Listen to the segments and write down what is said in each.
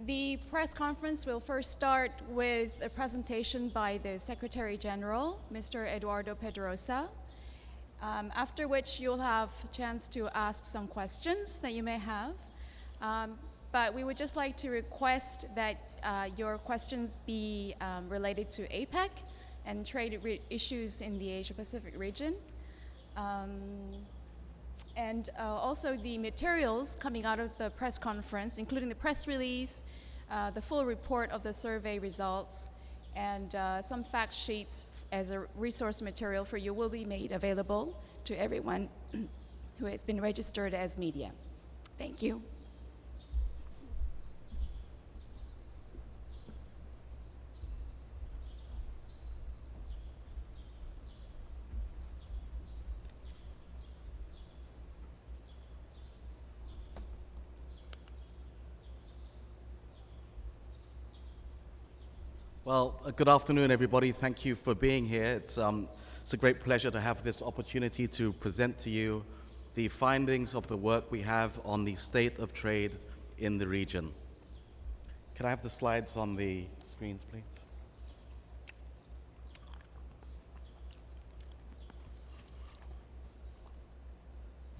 The press conference will first start with a presentation by the Secretary General, Mr. Eduardo Pedrosa, after which you'll have a chance to ask some questions that you may have. But we would just like to request that your questions be related to APEC and trade issues in the Asia-Pacific region. And also the materials coming out of the press conference, including the press release, the full report of the survey results, and some fact sheets as a resource material for you will be made available to everyone who has been registered as media. Thank you. Well, good afternoon, everybody. Thank you for being here. It's a great pleasure to have this opportunity to present to you the findings of the work we have on the state of trade in the region. Can I have the slides on the screens, please?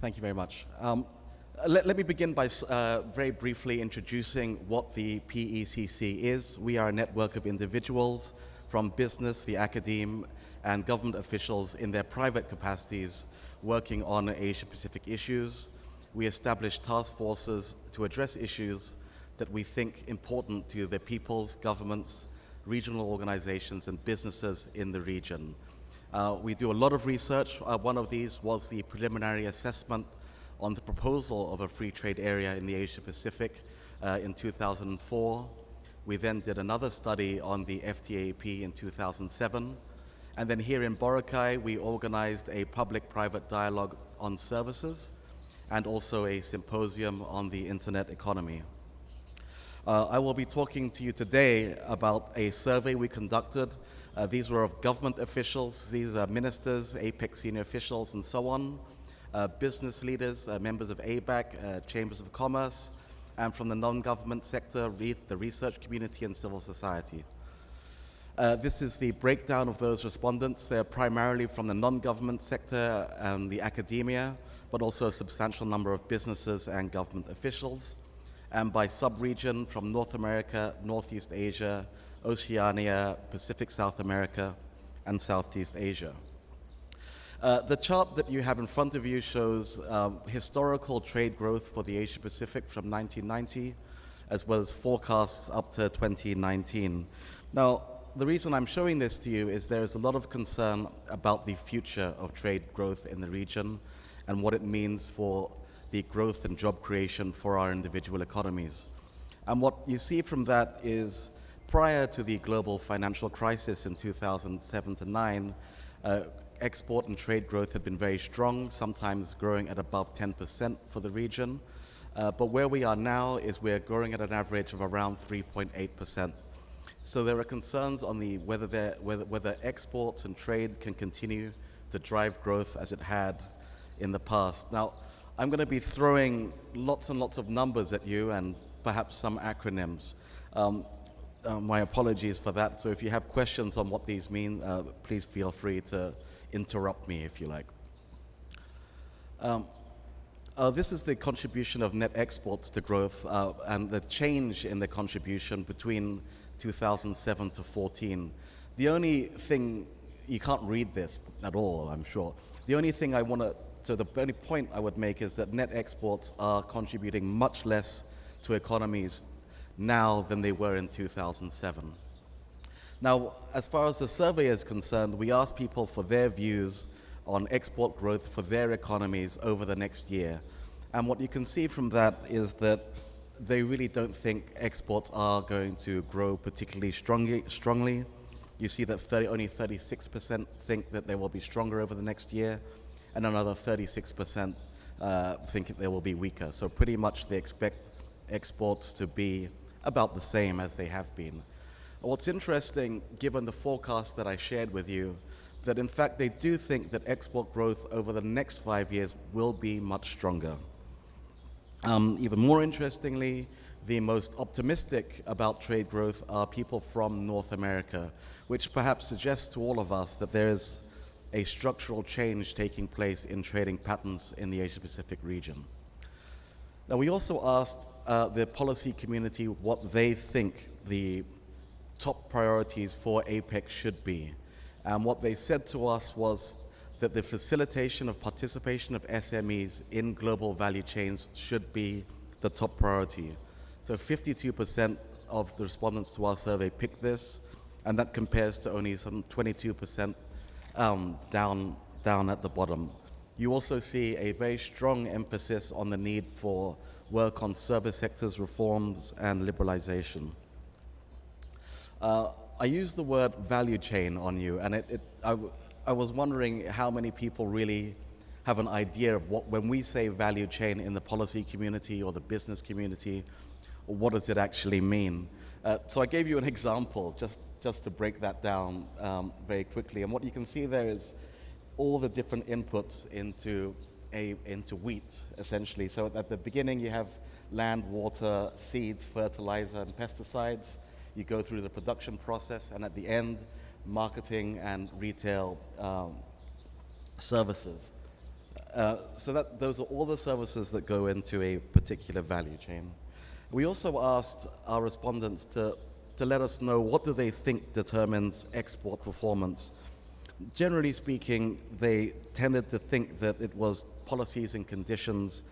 Thank you very much. Let me begin by very briefly introducing what the PECC is. We are a network of individuals from business, the academe, and government officials in their private capacities working on Asia-Pacific issues. We establish task forces to address issues that we think important to the peoples, governments, regional organizations, and businesses in the region. We do a lot of research. One of these was the preliminary assessment on the proposal of a free trade area in the Asia-Pacific in 2004. We then did another study on the FTAAP in 2007. And then here in Boracay, we organized a public-private dialogue on services and also a symposium on the internet economy. I will be talking to you today about a survey we conducted. These were of government officials. These are ministers, APEC senior officials, and so on. Business leaders, members of APEC, chambers of commerce, and from the non-government sector, the research community and civil society. This is the breakdown of those respondents. They're primarily from the non-government sector and the academia, but also a substantial number of businesses and government officials. And by sub-region, from North America, Northeast Asia, Oceania, Pacific South America, and Southeast Asia. The chart that you have in front of you shows historical trade growth for the Asia-Pacific from 1990, as well as forecasts up to 2019. Now, the reason I'm showing this to you is there is a lot of concern about the future of trade growth in the region and what it means for the growth and job creation for our individual economies. And what you see from that is prior to the global financial crisis in 2007 to 9, export and trade growth had been very strong, sometimes growing at above 10% for the region. But where we are now is we're growing at an average of around 3.8%. So there are concerns on the whether exports and trade can continue to drive growth as it had in the past. Now, I'm going to be throwing lots and lots of numbers at you and perhaps some acronyms. My apologies for that. So if you have questions on what these mean, please feel free to interrupt me if you like. This is the contribution of net exports to growth and the change in the contribution between 2007 to 14. The only thing, you can't read this at all, I'm sure. The only thing the only point I would make is that net exports are contributing much less to economies now than they were in 2007. Now, as far as the survey is concerned, we asked people for their views on export growth for their economies over the next year. And what you can see from that is that they really don't think exports are going to grow particularly strongly. You see that only 36% think that they will be stronger over the next year, and another 36% think they will be weaker. So pretty much they expect exports to be about the same as they have been. What's interesting, given the forecast that I shared with you, that in fact they do think that export growth over the next 5 years will be much stronger. Even more interestingly, the most optimistic about trade growth are people from North America, which perhaps suggests to all of us that there is a structural change taking place in trading patterns in the Asia-Pacific region. Now, we also asked the policy community what they think the top priorities for APEC should be. And what they said to us was that the facilitation of participation of SMEs in global value chains should be the top priority. So 52% of the respondents to our survey picked this, and that compares to only some 22% down at the bottom. You also see a very strong emphasis on the need for work on service sectors reforms and liberalization. I used the word value chain on you, and I was wondering how many people really have an idea of what, when we say value chain in the policy community or the business community, what does it actually mean? So I gave you an example just to break that down very quickly. And what you can see there is all the different inputs into wheat, essentially. So at the beginning, you have land, water, seeds, fertilizer, and pesticides. You go through the production process, and at the end, marketing and retail services. So those are all the services that go into a particular value chain. We also asked our respondents to let us know what do they think determines export performance. Generally speaking, they tended to think that it was policies and conditions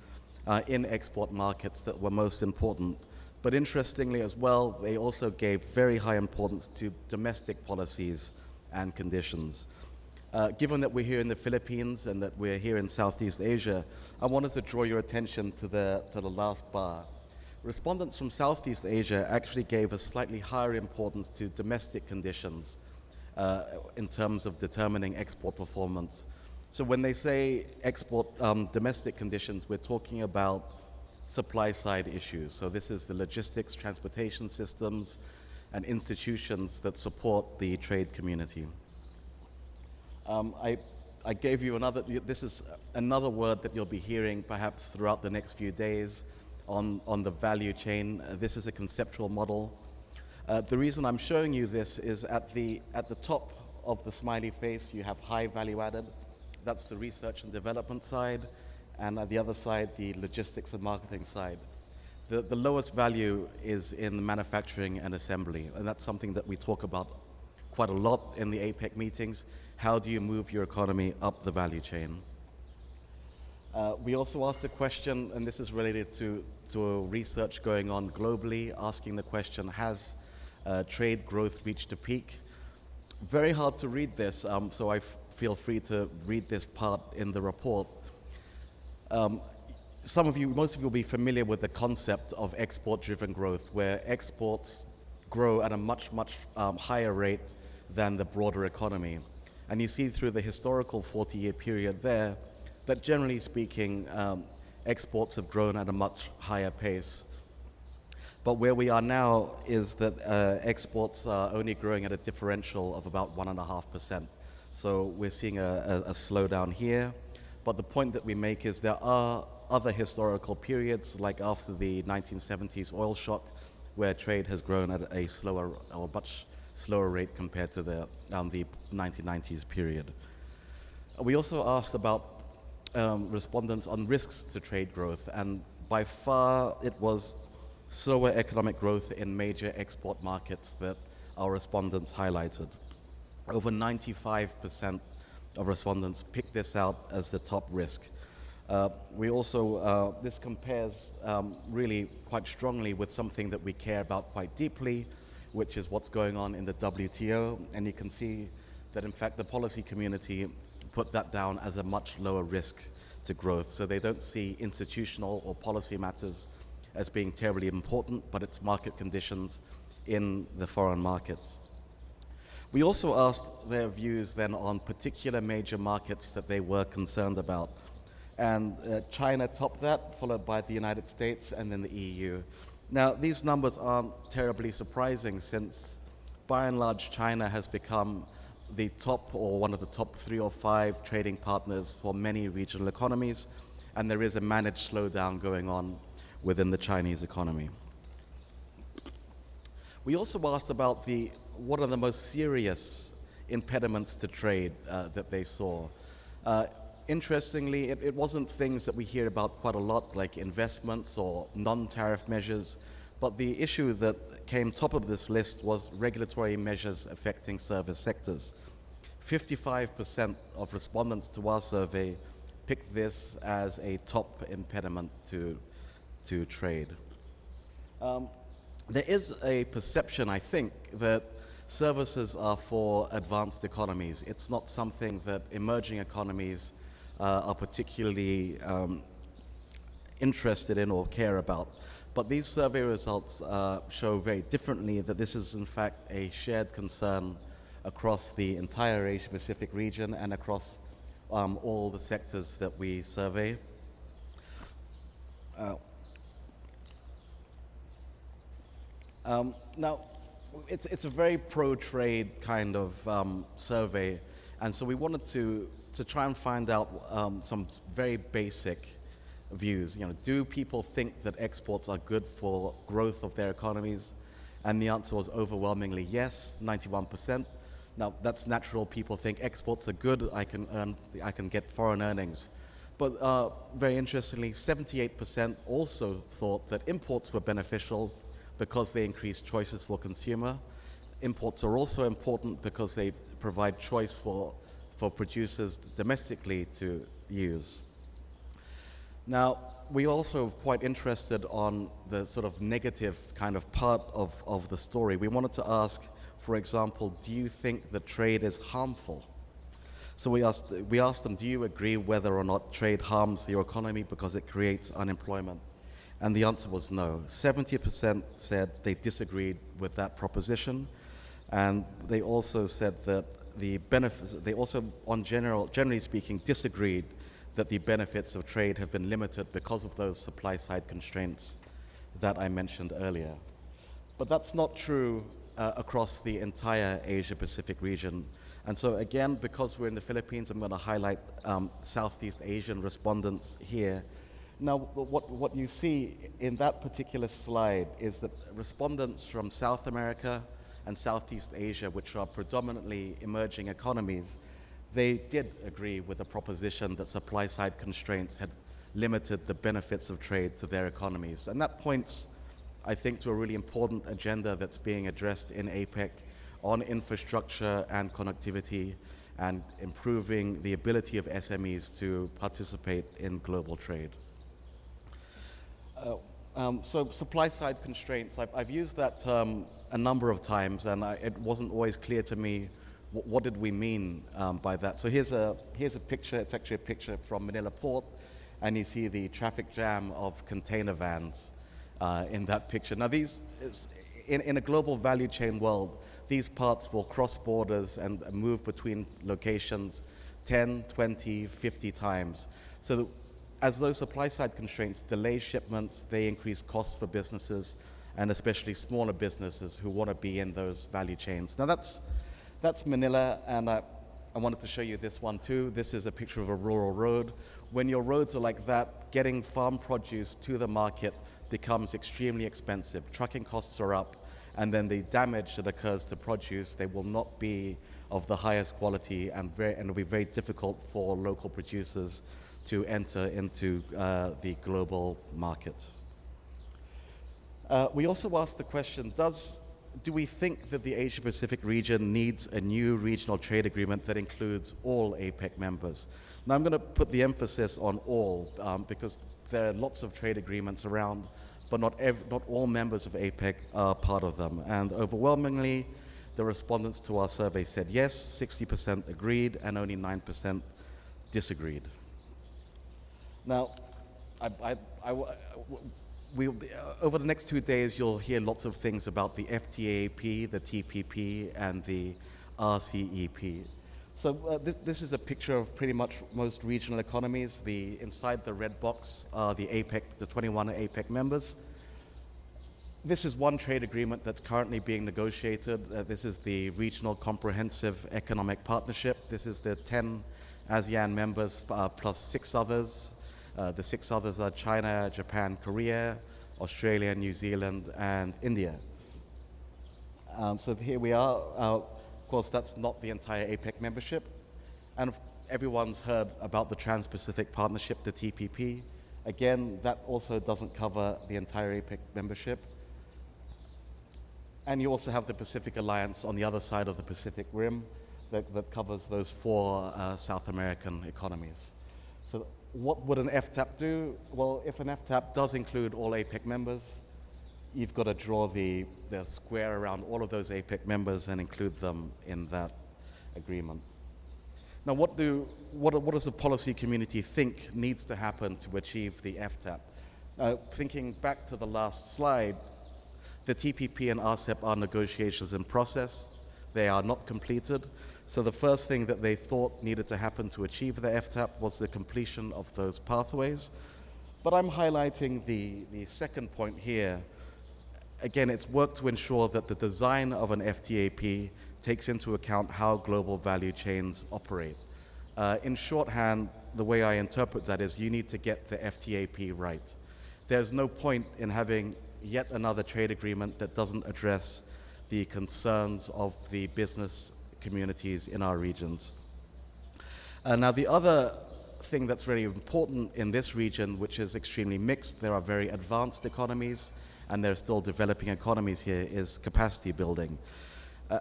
in export markets that were most important. But interestingly as well, they also gave very high importance to domestic policies and conditions. Given that we're here in the Philippines and that we're here in Southeast Asia, I wanted to draw your attention to the last bar. Respondents from Southeast Asia actually gave a slightly higher importance to domestic conditions in terms of determining export performance. So when they say domestic conditions, we're talking about supply side issues. So this is the logistics, transportation systems, and institutions that support the trade community. I gave you this is another word that you'll be hearing perhaps throughout the next few days on the value chain. This is a conceptual model. The reason I'm showing you this is at the top of the smiley face, you have high value added. That's the research and development side. And at the other side, the logistics and marketing side. The lowest value is in manufacturing and assembly, and that's something that we talk about quite a lot in the APEC meetings. How do you move your economy up the value chain? We also asked a question, and this is related to research going on globally, asking the question, has trade growth reached a peak? Very hard to read this, so I feel free to read this part in the report. Most of you will be familiar with the concept of export-driven growth, where exports grow at a much higher rate than the broader economy. And you see through the historical 40-year period there that generally speaking, exports have grown at a much higher pace. But where we are now is that exports are only growing at a differential of about 1.5%. So we're seeing a slowdown here. But the point that we make is there are other historical periods, like after the 1970s oil shock, where trade has grown at a slower or much slower rate compared to the 1990s period. We also asked about respondents on risks to trade growth, and by far it was slower economic growth in major export markets that our respondents highlighted. Over 95% of respondents picked this out as the top risk. We also, this compares really quite strongly with something that we care about quite deeply, which is what's going on in the WTO, and you can see that in fact the policy community put that down as a much lower risk to growth. So they don't see institutional or policy matters as being terribly important, but it's market conditions in the foreign markets. We also asked their views then on particular major markets that they were concerned about. And China topped that, followed by the United States and then the EU. Now, these numbers aren't terribly surprising since, by and large, China has become the top or one of the top 3 or 5 trading partners for many regional economies, and there is a managed slowdown going on within the Chinese economy. We also asked about what are the most serious impediments to trade that they saw. Interestingly, it wasn't things that we hear about quite a lot, like investments or non-tariff measures, but the issue that came top of this list was regulatory measures affecting service sectors. 55% of respondents to our survey picked this as a top impediment to trade. There is a perception, I think, that services are for advanced economies. It's not something that emerging economies are particularly interested in or care about. But these survey results show very differently that this is in fact a shared concern across the entire Asia-Pacific region and across all the sectors that we survey. Now, it's a very pro-trade kind of survey, and so we wanted to try and find out some very basic views. You know, do people think that exports are good for growth of their economies? And the answer was overwhelmingly yes, 91%. Now, that's natural. People think exports are good. I can get foreign earnings. But very interestingly, 78% also thought that imports were beneficial because they increase choices for consumer. Imports are also important because they provide choice for producers domestically to use. Now, we also are quite interested on the sort of negative kind of part of the story. We wanted to ask, for example, do you think that trade is harmful? So we asked them, do you agree whether or not trade harms your economy because it creates unemployment? And the answer was no. 70% said they disagreed with that proposition, and they also said that the benefits, they also, generally speaking, disagreed that the benefits of trade have been limited because of those supply-side constraints that I mentioned earlier. But that's not true across the entire Asia-Pacific region. And so again, because we're in the Philippines, I'm going to highlight Southeast Asian respondents here. Now, what you see in that particular slide is that respondents from South America and Southeast Asia, which are predominantly emerging economies, they did agree with the proposition that supply-side constraints had limited the benefits of trade to their economies. And that points, I think, to a really important agenda that's being addressed in APEC on infrastructure and connectivity and improving the ability of SMEs to participate in global trade. So supply-side constraints, I've used that term a number of times, and it wasn't always clear to me what did we mean by that. So here's a picture. It's actually a picture from Manila Port, and you see the traffic jam of container vans in that picture. Now in a global value chain world, these parts will cross borders and move between locations 10, 20, 50 times. So as those supply-side constraints delay shipments, they increase costs for businesses, and especially smaller businesses who want to be in those value chains. Now that's Manila, and I wanted to show you this one too. This is a picture of a rural road. When your roads are like that, getting farm produce to the market becomes extremely expensive. Trucking costs are up, and then the damage that occurs to produce, they will not be of the highest quality, and it'll be very difficult for local producers to enter into the global market. We also asked the question, do we think that the Asia-Pacific region needs a new regional trade agreement that includes all APEC members? Now I'm going to put the emphasis on all because there are lots of trade agreements around, but not all members of APEC are part of them. And overwhelmingly, the respondents to our survey said yes, 60% agreed, and only 9% disagreed. Now, over the next 2 days, you'll hear lots of things about the FTAAP, the TPP, and the RCEP. So this is a picture of pretty much most regional economies. Inside the red box are the APEC, the 21 APEC members. This is one trade agreement that's currently being negotiated. This is the Regional Comprehensive Economic Partnership. This is the 10 ASEAN members plus 6 others. The 6 others are China, Japan, Korea, Australia, New Zealand, and India. So here we are. Of course, that's not the entire APEC membership. And everyone's heard about the Trans-Pacific Partnership, the TPP. Again, that also doesn't cover the entire APEC membership. And you also have the Pacific Alliance on the other side of the Pacific Rim that covers those 4 South American economies. So what would an FTAAP do? Well, if an FTAAP does include all APEC members, you've got to draw the square around all of those APEC members and include them in that agreement. Now, what does the policy community think needs to happen to achieve the FTAAP? Thinking back to the last slide, the TPP and RCEP are negotiations in process. They are not completed. So the first thing that they thought needed to happen to achieve the FTAAP was the completion of those pathways. But I'm highlighting the second point here. Again, it's work to ensure that the design of an FTAP takes into account how global value chains operate. In shorthand, the way I interpret that is you need to get the FTAP right. There's no point in having yet another trade agreement that doesn't address the concerns of the business communities in our regions. Now, the other thing that's very important in this region, which is extremely mixed, there are very advanced economies and there are still developing economies here, is capacity building.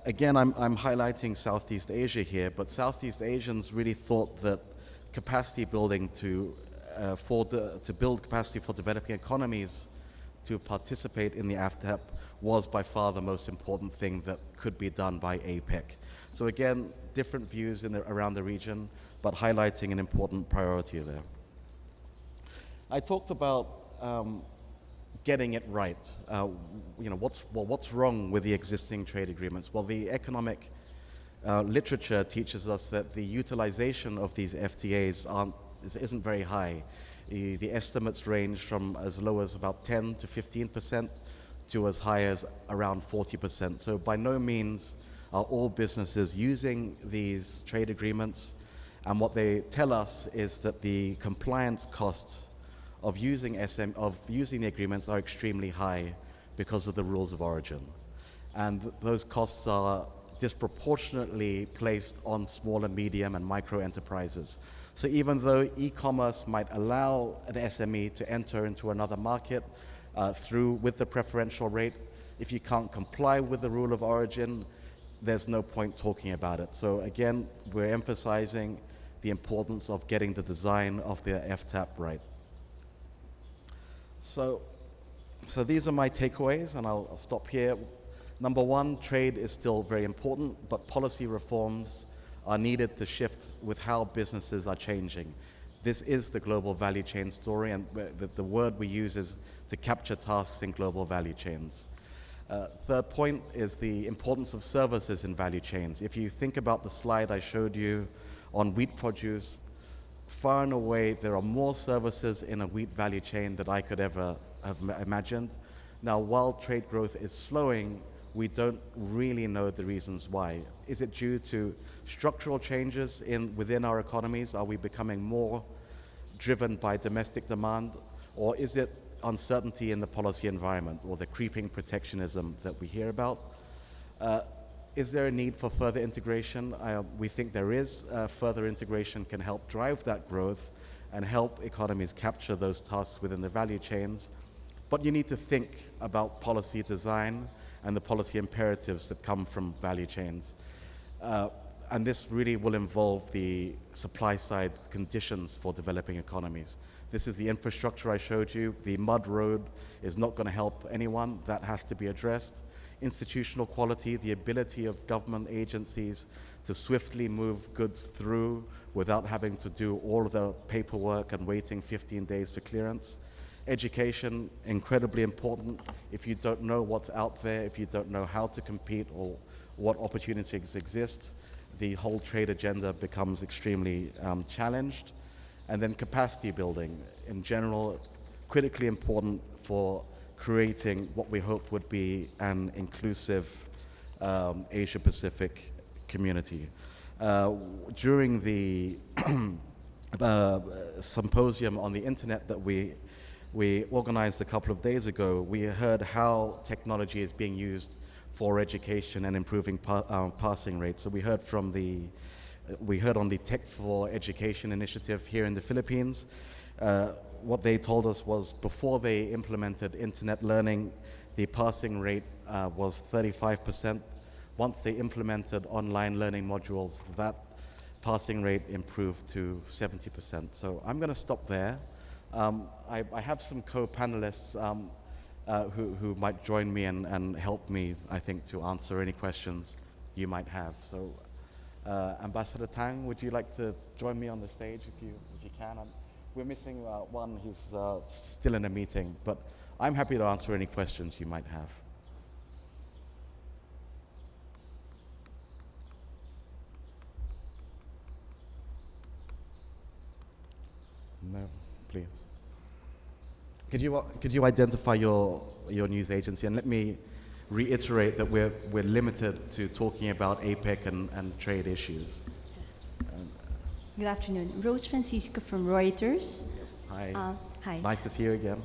Again, I'm highlighting Southeast Asia here, but Southeast Asians really thought that capacity building to build capacity for developing economies to participate in the FTAAP was by far the most important thing that could be done by APEC. So again, different views around the region, but highlighting an important priority there. I talked about getting it right. What's wrong with the existing trade agreements? Well, the economic literature teaches us that the utilization of these FTAs isn't very high. The estimates range from as low as about 10 to 15% to as high as around 40%. So by no means are all businesses using these trade agreements. And what they tell us is that the compliance costs of using the agreements are extremely high because of the rules of origin. And those costs are disproportionately placed on small and medium and micro enterprises. So even though e-commerce might allow an SME to enter into another market with the preferential rate, if you can't comply with the rule of origin, there's no point talking about it. So again, we're emphasizing the importance of getting the design of the FTAAP right. So these are my takeaways, and I'll stop here. Number one, trade is still very important, but policy reforms are needed to shift with how businesses are changing. This is the global value chain story, and the word we use is to capture tasks in global value chains. Third point is the importance of services in value chains. If you think about the slide I showed you on wheat produce, far and away there are more services in a wheat value chain than I could ever have imagined. Now, while trade growth is slowing, we don't really know the reasons why. Is it due to structural changes within our economies? Are we becoming more driven by domestic demand? Or is it uncertainty in the policy environment or the creeping protectionism that we hear about? Is there a need for further integration? We think there is. Further integration can help drive that growth and help economies capture those tasks within the value chains. But you need to think about policy design and the policy imperatives that come from value chains. And this really will involve the supply side conditions for developing economies. This is the infrastructure I showed you. The mud road is not going to help anyone. That has to be addressed. Institutional quality, the ability of government agencies to swiftly move goods through without having to do all of the paperwork and waiting 15 days for clearance. Education, incredibly important. If you don't know what's out there, if you don't know how to compete or what opportunities exist, the whole trade agenda becomes extremely challenged. And then capacity building, in general, critically important for creating what we hope would be an inclusive Asia-Pacific community. During the symposium on the internet that we organized a couple of days ago, we heard how technology is being used for education and improving passing rates. So we heard on the Tech for Education initiative here in the Philippines. What they told us was before they implemented internet learning, the passing rate was 35%. Once they implemented online learning modules, that passing rate improved to 70%. So I'm going to stop there. I have some co-panelists who might join me and help me, I think, to answer any questions you might have. So, Ambassador Tang, would you like to join me on the stage if you can? We're missing one, he's still in a meeting, but I'm happy to answer any questions you might have. No, please. Could you identify your news agency, and let me reiterate that we're limited to talking about APEC and trade issues. Good afternoon. Rose Francisca from Reuters. Hi. Hi. Nice to see you again.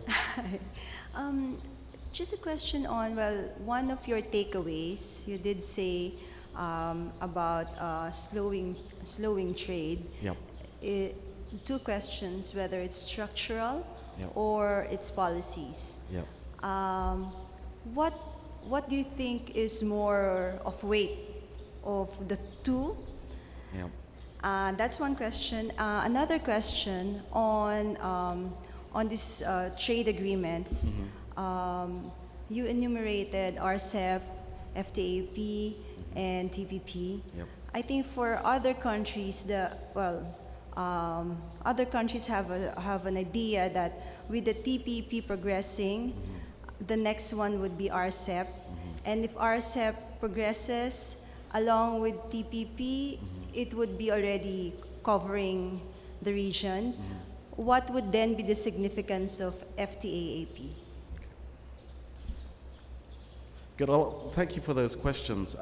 Just a question on, well, one of your takeaways, you did say about slowing trade. Yep. Two questions, whether it's structural Yep. or its policies. Yep. What do you think is more of weight of the two? Yep. That's one question. Another question on these trade agreements. Mm-hmm. You enumerated RCEP, FTAAP, and TPP. Yep. I think for other countries, other countries have an idea that with the TPP progressing, the next one would be RCEP. And if RCEP progresses along with TPP, it would be already covering the region. What would then be the significance of FTAAP? Good. Well, thank you for those questions.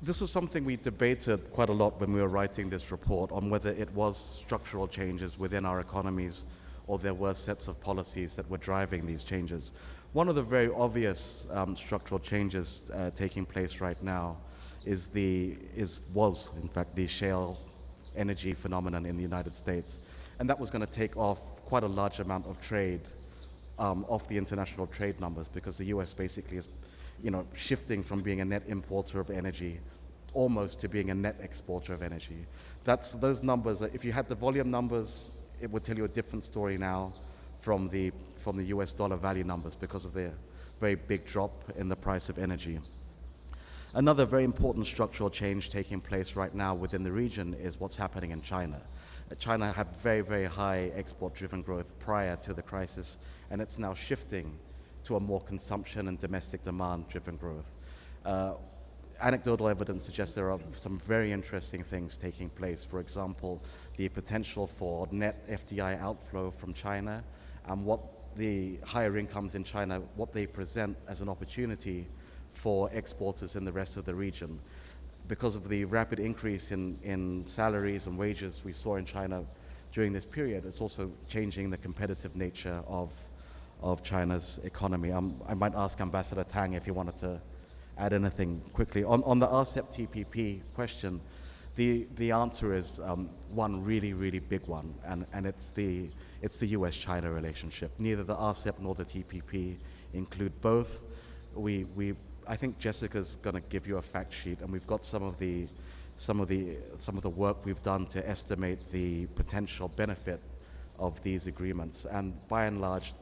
This was something we debated quite a lot when we were writing this report on whether it was structural changes within our economies or there were sets of policies that were driving these changes. One of the very obvious structural changes taking place right now was in fact the shale energy phenomenon in the United States, and that was going to take off quite a large amount of trade off the international trade numbers, because the U.S. basically is, shifting from being a net importer of energy almost to being a net exporter of energy. Those numbers. If you had the volume numbers, it would tell you a different story now from the U.S. dollar value numbers because of the very big drop in the price of energy. Another very important structural change taking place right now within the region is what's happening in China. China had very, very high export-driven growth prior to the crisis, and it's now shifting to a more consumption and domestic demand-driven growth. Anecdotal evidence suggests there are some very interesting things taking place. For example, the potential for net FDI outflow from China, and what the higher incomes in China, what they present as an opportunity for exporters in the rest of the region. Because of the rapid increase in salaries and wages we saw in China during this period, it's also changing the competitive nature of China's economy. I might ask Ambassador Tang if he wanted to add anything quickly. On the RCEP TPP question, the answer is one really, really big one, and it's the US-China relationship. Neither the RCEP nor the TPP include both. I think Jessica's going to give you a fact sheet, and we've got some of the work we've done to estimate the potential benefit of these agreements. And by and large,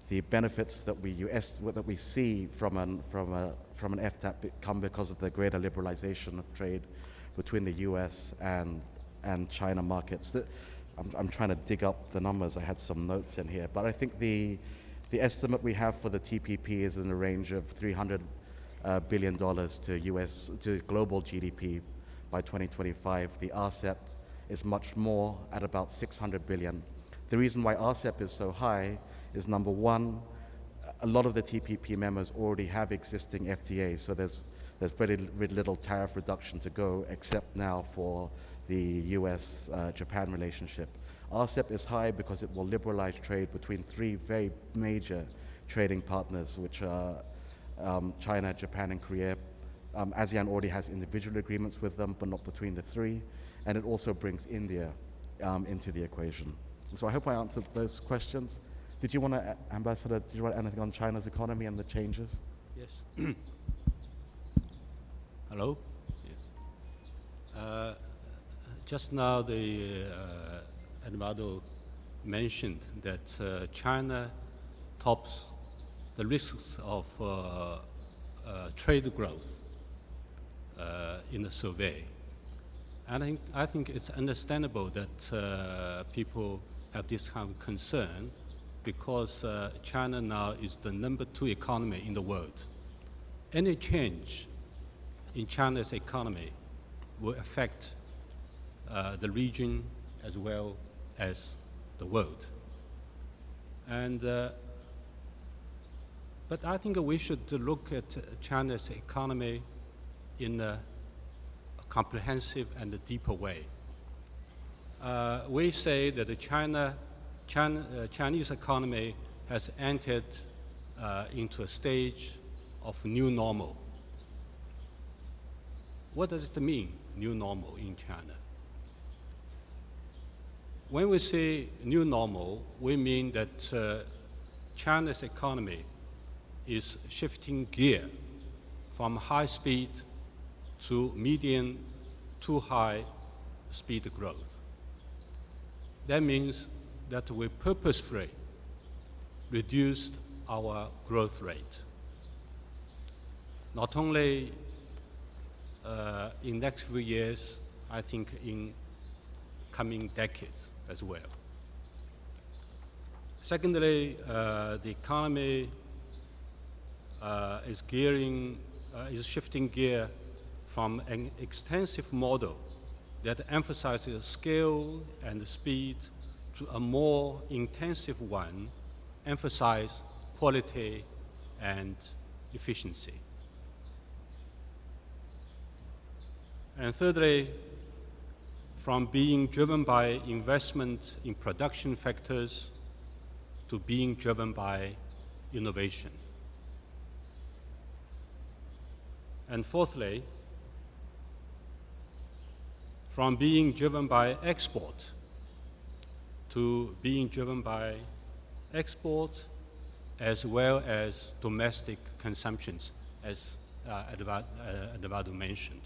the benefits that we see from an FTAAP come because of the greater liberalization of trade between the U.S. and China markets. I'm trying to dig up the numbers. I had some notes in here, but I think the estimate we have for the TPP is in the range of $300 billion to global GDP by 2025. The RCEP is much more, at about 600 billion. The reason why RCEP is so high is, number one, a lot of the TPP members already have existing FTAs, so there's very little tariff reduction to go, except now for the US-Japan relationship. RCEP is high because it will liberalize trade between three very major trading partners, which are China, Japan, and Korea. ASEAN already has individual agreements with them, but not between the three. And it also brings India into the equation. So I hope I answered those questions. Did you want to, Ambassador, did you want anything on China's economy and the changes? Yes. Hello? Yes. Just now, Eduardo mentioned that China tops the risks of trade growth in the survey. And I think it's understandable that people have this kind of concern because China now is the #2 economy in the world. Any change in China's economy will affect the region as well as the world. And, but I think we should look at China's economy in a comprehensive and a deeper way. We say that the Chinese economy has entered into a stage of new normal. What does it mean, new normal in China? When we say new normal, we mean that China's economy is shifting gear from high speed to medium to high speed growth. That means that we purposefully reduced our growth rate. Not only in next few years, I think in coming decades as well. Secondly, the economy is shifting gear from an extensive model that emphasizes scale and speed to a more intensive one, emphasize quality and efficiency. And thirdly, from being driven by investment in production factors to being driven by innovation. And fourthly, from being driven by export to being driven by export as well as domestic consumptions, as Eduardo mentioned.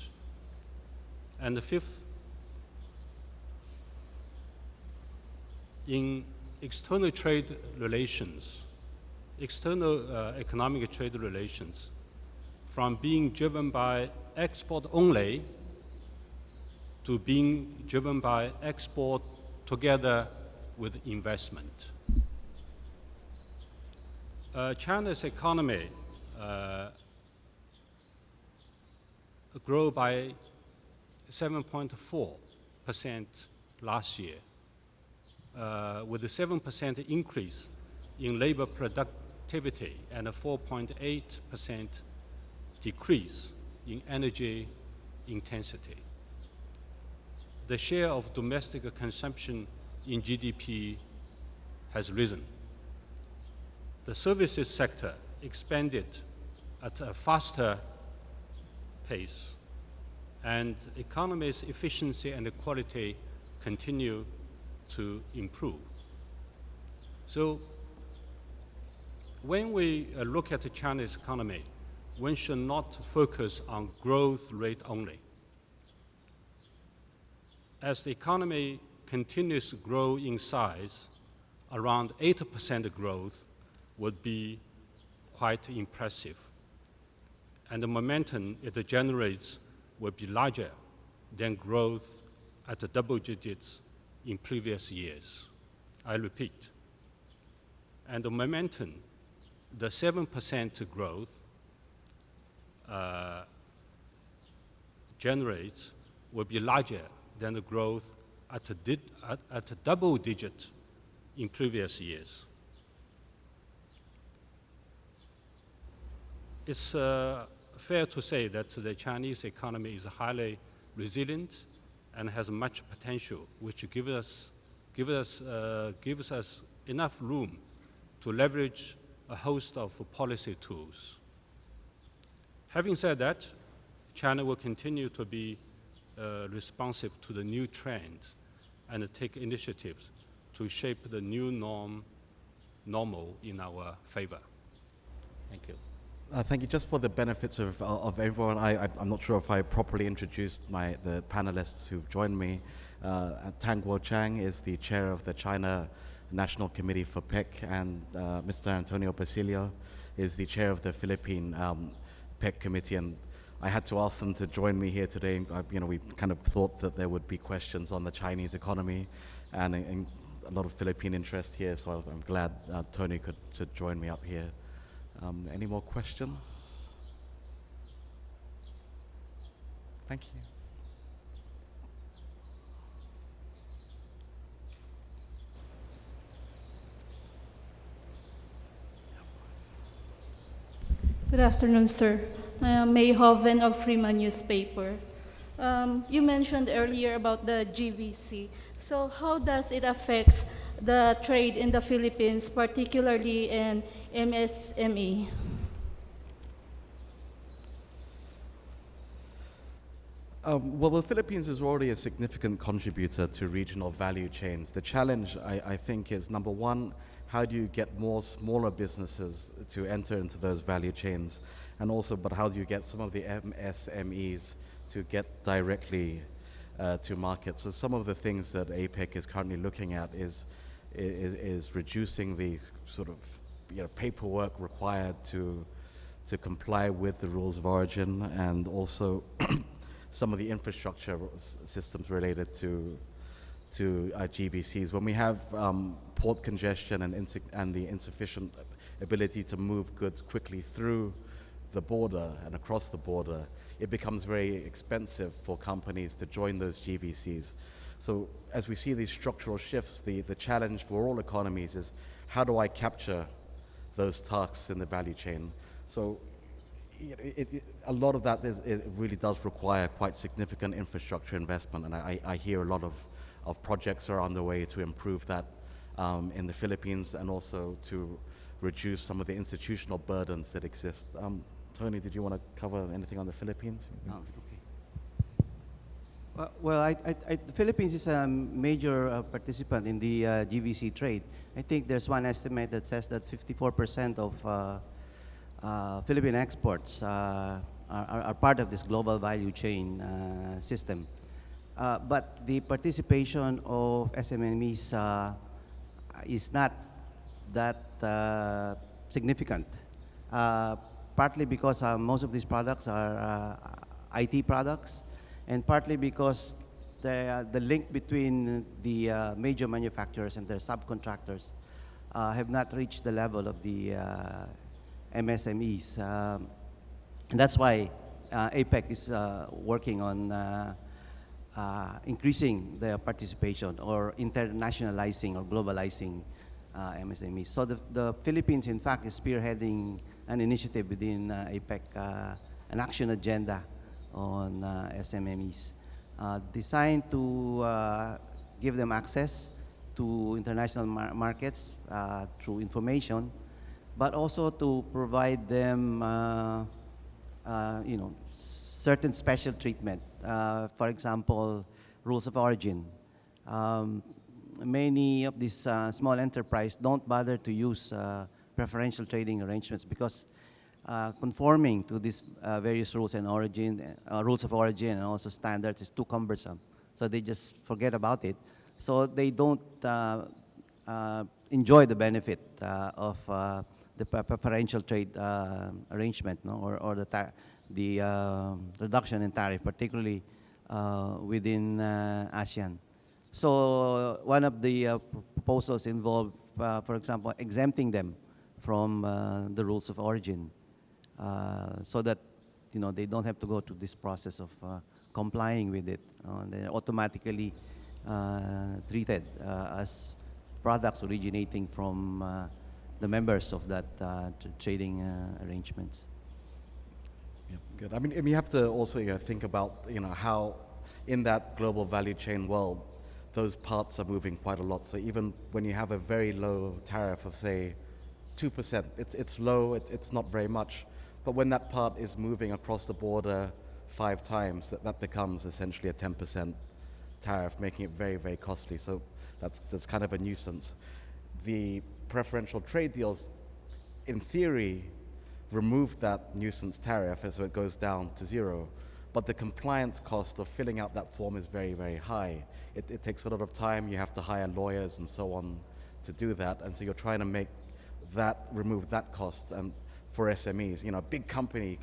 And the fifth, in external trade relations, external economic trade relations, from being driven by export only to being driven by export together with investment. China's economy grew by 7.4% last year, with a 7% increase in labor productivity and a 4.8% decrease in energy intensity. The share of domestic consumption in GDP has risen. The services sector expanded at a faster pace, and economy's efficiency and quality continue to improve. So when we look at the Chinese economy, one should not focus on growth rate only. As the economy continues to grow in size, around 8% growth would be quite impressive. And the momentum it generates will be larger than growth at the double digits in previous years. I repeat. And the momentum, the 7% growth generates will be larger than the growth at a double digit in previous years. It's fair to say that the Chinese economy is highly resilient and has much potential, which gives us enough room to leverage a host of policy tools. Having said that, China will continue to be responsive to the new trends and take initiatives to shape the new normal in our favor. Thank you. Thank you. Just for the benefits of everyone, I'm not sure if I properly introduced the panelists who've joined me. Tang Guoqiang is the chair of the China National Committee for PECC, and Mr. Antonio Basilio is the chair of the Philippine PECC committee. And I had to ask them to join me here today. We kind of thought that there would be questions on the Chinese economy and a lot of Philippine interest here, so I'm glad Tony could join me up here. Any more questions? Thank you. Good afternoon, sir. I am May Hoven of Freeman newspaper. You mentioned earlier about the GVC. So how does it affect the trade in the Philippines, particularly in MSME? Well, the Philippines is already a significant contributor to regional value chains. The challenge, I think, is number one, how do you get more smaller businesses to enter into those value chains? And also, but how do you get some of the MSMEs to get directly to market? So some of the things that APEC is currently looking at is reducing the sort of paperwork required to comply with the rules of origin, and also some of the infrastructure systems related to GVCs. When we have port congestion and the insufficient ability to move goods quickly through the border and across the border, it becomes very expensive for companies to join those GVCs. So as we see these structural shifts, the challenge for all economies is how do I capture those tasks in the value chain? So a lot of that it really does require quite significant infrastructure investment, and I hear a lot of projects are underway to improve that in the Philippines, and also to reduce some of the institutional burdens that exist. Tony, did you want to cover anything on the Philippines? Oh, okay. Well, the Philippines is a major participant in the GVC trade. I think there's one estimate that says that 54% of Philippine exports are part of this global value chain system. But the participation of SMEs is not that significant, partly because most of these products are IT products, and partly because the link between the major manufacturers and their subcontractors have not reached the level of the MSMEs. And that's why APEC is working on increasing their participation, or internationalizing or globalizing MSMEs. So the Philippines, in fact, is spearheading an initiative within APEC, an action agenda on SMEs, designed to give them access to international markets through information, but also to provide them, certain special treatment. For example, rules of origin. Many of these small enterprises don't bother to use preferential trading arrangements because conforming to these various rules and rules of origin and also standards is too cumbersome. So they just forget about it. So they don't enjoy the benefit of the preferential trade arrangement, or the reduction in tariff, particularly within ASEAN. So one of the proposals involved, for example, exempting them from the rules of origin, so that they don't have to go through this process of complying with it. They're automatically treated as products originating from the members of that trading arrangements. Yeah, good. I mean, you have to also think about how in that global value chain world, those parts are moving quite a lot. So even when you have a very low tariff of, say, 2%, it's low, it's not very much, But when that part is moving across the border 5 times, that becomes essentially a 10% tariff, making it very, very costly. So that's kind of a nuisance. The preferential trade deals, in theory, remove that nuisance tariff, and so it goes down to 0. But the compliance cost of filling out that form is very, very high. It takes a lot of time. You have to hire lawyers and so on to do that. And so you're trying to remove that cost. And for SMEs, a big company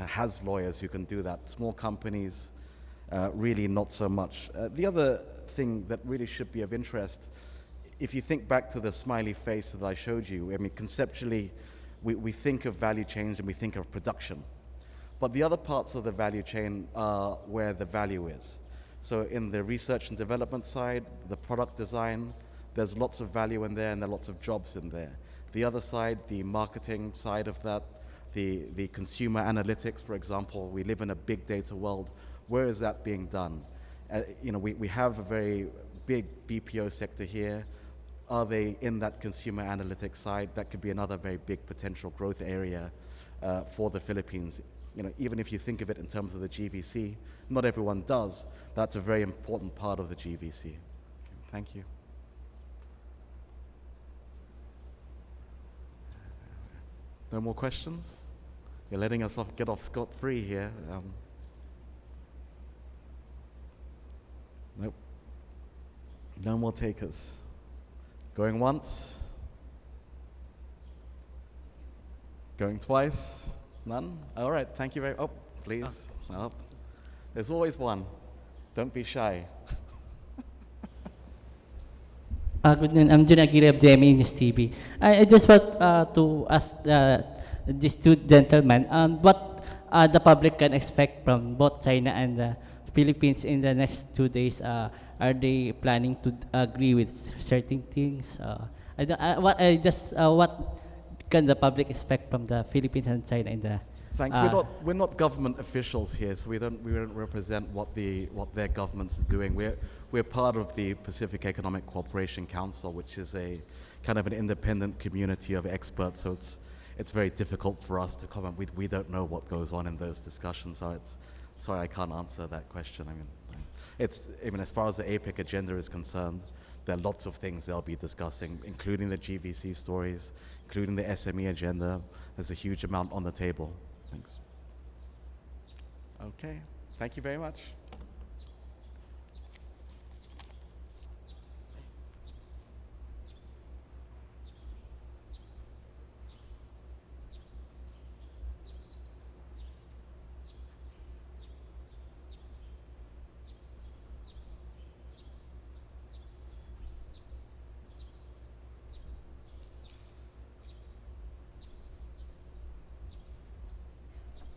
has lawyers who can do that. Small companies, really not so much. The other thing that really should be of interest, if you think back to the smiley face that I showed you, I mean, conceptually, we think of value chains and we think of production. But the other parts of the value chain are where the value is. So in the research and development side, the product design, there's lots of value in there and there are lots of jobs in there. The other side, the marketing side of that, the consumer analytics, for example, we live in a big data world. Where is that being done? We have a very big BPO sector here. Are they in that consumer analytics side? That could be another very big potential growth area for the Philippines. Even if you think of it in terms of the GVC, not everyone does. That's a very important part of the GVC. Okay, thank you. No more questions? You're letting us get off scot-free here. Nope. No more takers. Going once? Going twice? None? All right, thank you very much. Oh, please. Oh. There's always one. Don't be shy. Good noon. I'm Jun Aguirre of GMA News TV. I just want to ask these two gentlemen what the public can expect from both China and the Philippines in the next 2 days. Are they planning to agree with certain things? What can the public expect from the Philippines and China in the? Thanks. We're not government officials here, so we don't represent what their governments are doing. We're part of the Pacific Economic Cooperation Council, which is a kind of an independent community of experts. So it's very difficult for us to comment. We don't know what goes on in those discussions. So sorry, I can't answer that question. I mean, as far as the APEC agenda is concerned, there are lots of things they'll be discussing, including the GVC stories, including the SME agenda. There's a huge amount on the table. Thanks. Okay, thank you very much.